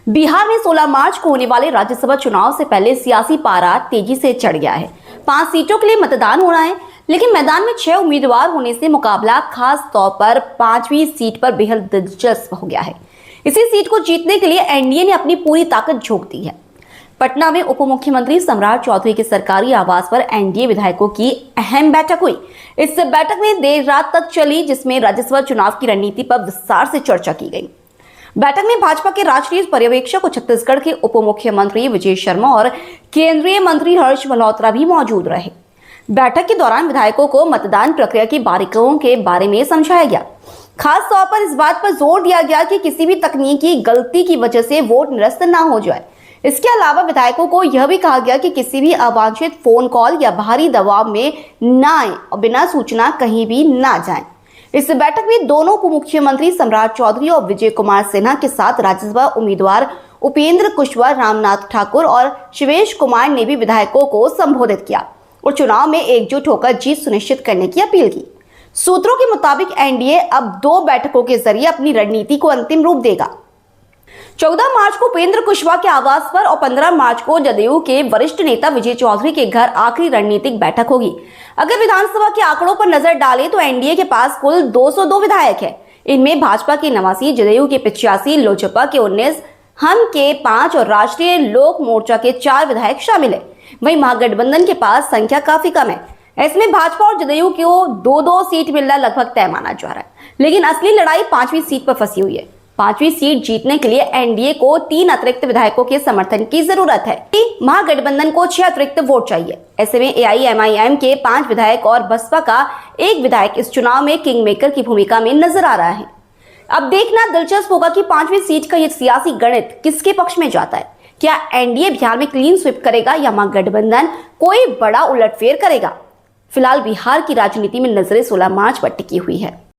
बिहार में 16 मार्च को होने वाले राज्यसभा चुनाव से पहले सियासी पारा तेजी से चढ़ गया है। 5 सीटों के लिए मतदान हो रहा है, लेकिन मैदान में 6 उम्मीदवार होने से मुकाबला खास तौर पर 5वीं सीट पर बेहद दिलचस्प हो गया है। इसी सीट को जीतने के लिए एनडीए ने अपनी पूरी ताकत झोंक दी है। पटना में उप मुख्यमंत्री सम्राट चौधरी के सरकारी आवास पर एनडीए विधायकों की अहम बैठक हुई। इस बैठक में देर रात तक चली, जिसमें राज्यसभा चुनाव की रणनीति पर विस्तार से चर्चा की गई। बैठक में भाजपा के राष्ट्रीय पर्यवेक्षक और छत्तीसगढ़ के उप मुख्यमंत्री विजय शर्मा और केंद्रीय मंत्री हर्ष मल्होत्रा भी मौजूद रहे। बैठक के दौरान विधायकों को मतदान प्रक्रिया की बारीकियों के बारे में समझाया गया। खास तौर पर इस बात पर जोर दिया गया कि किसी भी तकनीकी गलती की वजह से वोट निरस्त न हो जाए। इसके अलावा विधायकों को यह भी कहा गया कि किसी भी अवांछित फोन कॉल या बाहरी दबाव में न आए और बिना सूचना कहीं भी न जाएं। इस बैठक में दोनों उप मुख्यमंत्री सम्राट चौधरी और विजय कुमार सिन्हा के साथ राज्यसभा उम्मीदवार उपेंद्र कुशवाहा, रामनाथ ठाकुर और शिवेश कुमार ने भी विधायकों को संबोधित किया और चुनाव में एकजुट होकर जीत सुनिश्चित करने की अपील की। सूत्रों के मुताबिक एनडीए अब 2 बैठकों के जरिए अपनी रणनीति को अंतिम रूप देगा। 14 मार्च को उपेंद्र कुशवाहा के आवास पर और 15 मार्च को जदयू के वरिष्ठ नेता विजय चौधरी के घर आखिरी रणनीतिक बैठक होगी। अगर विधानसभा के आंकड़ों पर नजर डालें तो एनडीए के पास कुल 202 विधायक है। इनमें भाजपा के 89, जदयू के 85, लोजपा के 19, हम के 5 और राष्ट्रीय लोक मोर्चा के 4 विधायक शामिल है। वहीं महागठबंधन के पास संख्या काफी कम है। ऐसे में भाजपा और जदयू को 2-2 सीट मिलना लगभग तय माना जा रहा है, लेकिन असली लड़ाई 5वीं सीट पर फंसी हुई है। 5वीं सीट जीतने के लिए एनडीए को 3 अतिरिक्त विधायकों के समर्थन की जरूरत है। महागठबंधन को 6 अतिरिक्त वोट चाहिए। ऐसे में एआईएमआईएम के 5 विधायक और बसपा का 1 विधायक इस चुनाव में किंग मेकर की भूमिका में नजर आ रहा है। अब देखना दिलचस्प होगा कि 5वीं सीट का ये सियासी गणित किसके पक्ष में जाता है। क्या एनडीए बिहार में क्लीन स्वीप करेगा या महागठबंधन कोई बड़ा उलटफेर करेगा? फिलहाल बिहार की राजनीति में नजरें 16 मार्च पर टिकी हुई है।